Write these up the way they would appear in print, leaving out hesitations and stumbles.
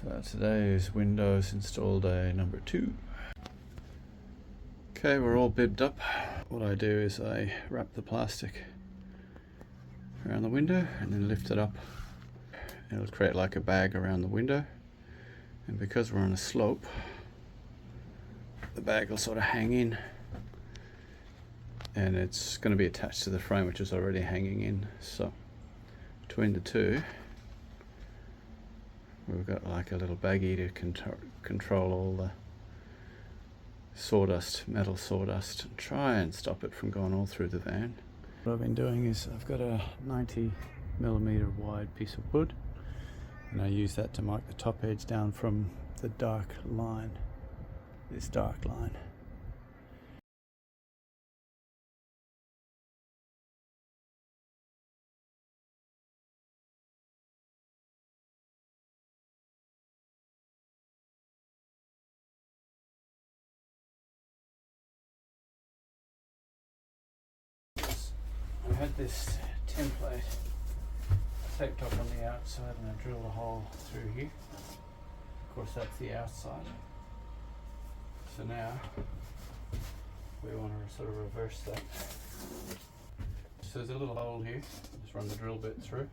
So today is Windows install day number 2. Okay, we're all bibbed up. What I do is I wrap the plastic around the window and then lift it up. It'll create like a bag around the window, and because we're on a slope, the bag will sort of hang in, and it's going to be attached to the frame, which is already hanging in. So between the two, we've got like a little baggie to control all the sawdust, metal sawdust, and try and stop it from going all through the van. What I've been doing is I've got a 90mm wide piece of wood, and I use that to mark the top edge down from the dark line, this dark line. I had this template taped up on the outside, and I drilled a hole through here. Of course, that's the outside. So now we want to sort of reverse that. So there's a little hole here. Just run the drill bit through,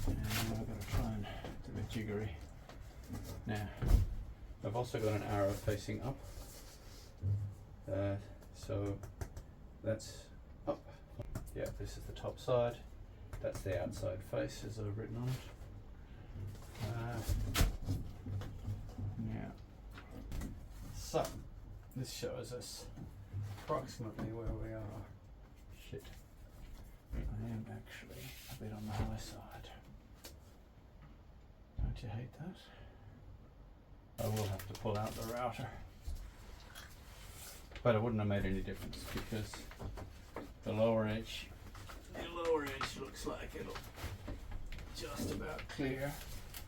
and now I've got to try and do a bit jiggery. Now I've also got an arrow facing up, so that's up. Yeah, this is the top side. That's the outside face, as I've written on it. Yeah. So this shows us approximately where we are. Shit. I am actually a bit on the high side. Don't you hate that? I will have to pull out the router. But it wouldn't have made any difference because the lower edge looks like it'll just about clear.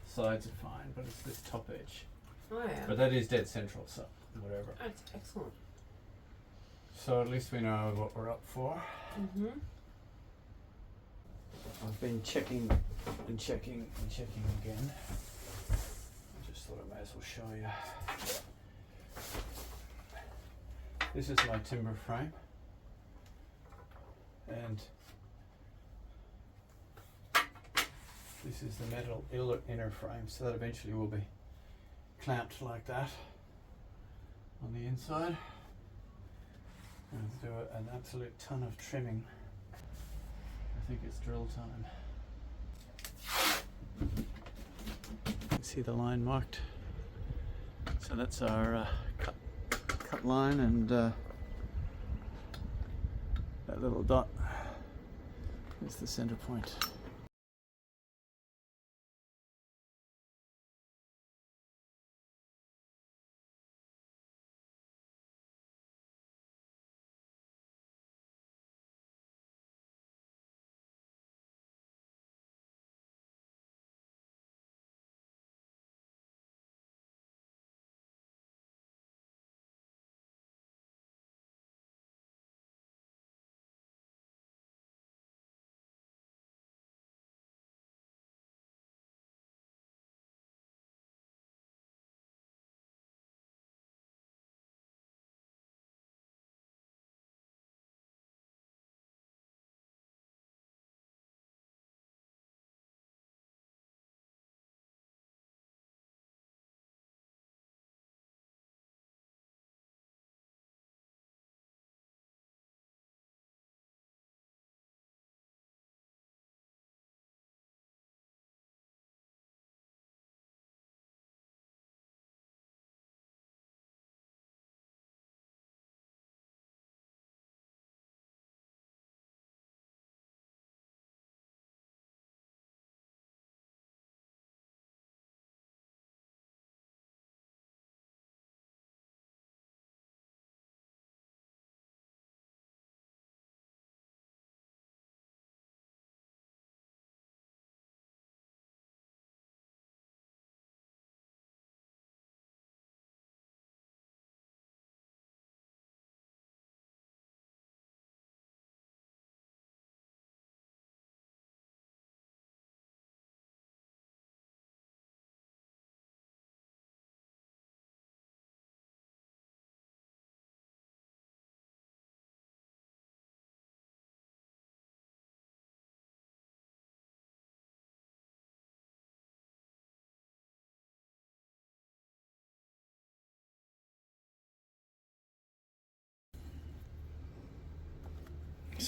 Sides are fine, but it's this top edge. Oh yeah. But that is dead central, so whatever. That's excellent. So at least we know what we're up for. Mm-hmm. I've been checking and checking and checking again. I just thought I may as well show you. This is my timber frame, and this is the metal inner frame, so that eventually will be clamped like that on the inside. And do an absolute ton of trimming. I think it's drill time. You can see the line marked. So that's our cut line, and that little dot is the center point.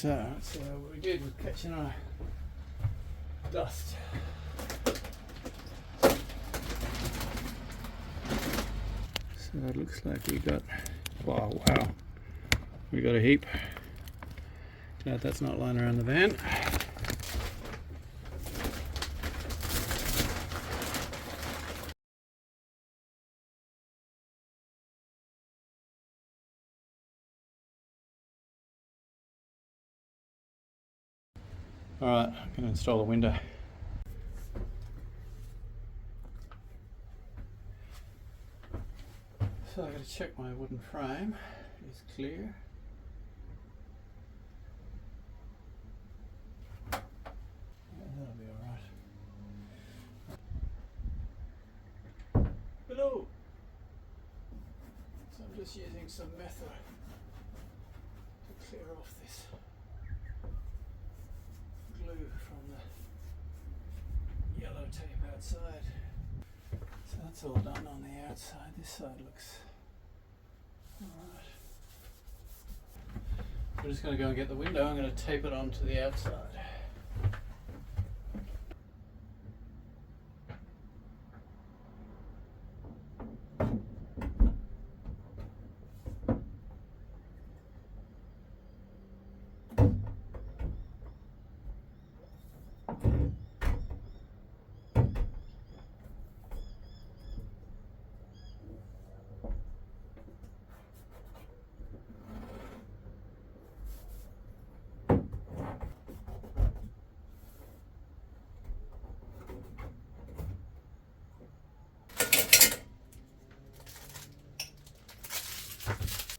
So let's see how we did with catching our dust. So it looks like we got, wow, we got a heap. Glad that's not lying around the van. Alright, I'm going to install a window. So I've got to check my wooden frame is clear. Yeah, that'll be alright. Hello! So I'm just using some method to clear off this glue from the yellow tape outside. So that's all done on the outside. This side looks alright. I'm just going to go and get the window. I'm going to tape it onto the outside.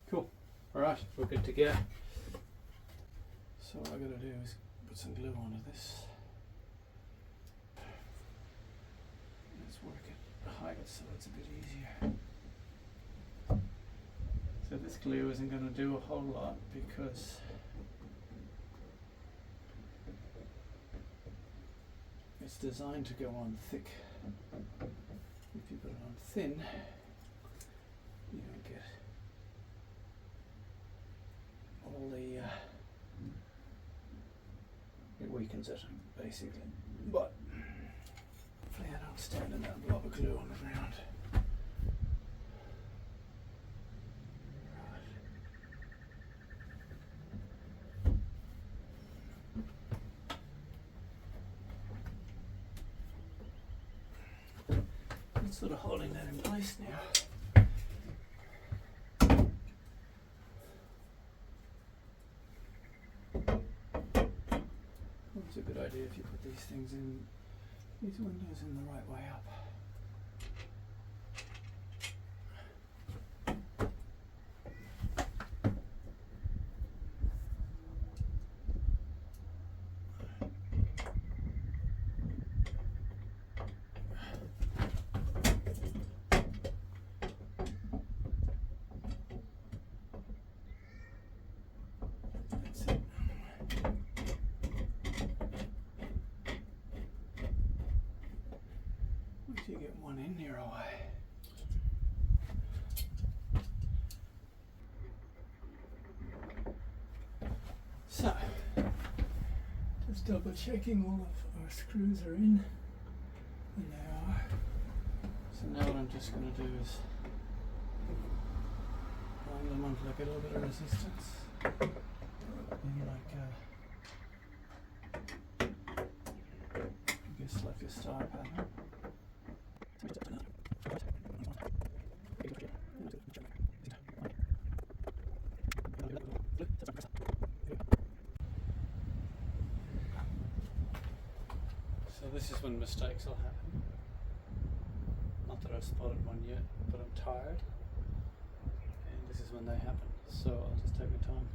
Cool. Alright, we're good to go. So what I've got to do is put some glue onto this. Let's work it, hide it so it's a bit easier. So this glue isn't going to do a whole lot because it's designed to go on thick. If you put it on thin, you don't get all the it weakens it basically, but hopefully I don't stand in that blob of glue on the ground. It's sort of holding that in place now. It's a good idea if you put these things in, these windows in the right way up. That's it. Once you get one in, you're away. So, just double checking all of our screws are in, and they are. So now what I'm just going to do is line them onto like a little bit of resistance, in like I guess like a star pattern. So this is when mistakes will happen. Not that I've spotted one yet, but I'm tired, and this is when they happen. So I'll just take my time.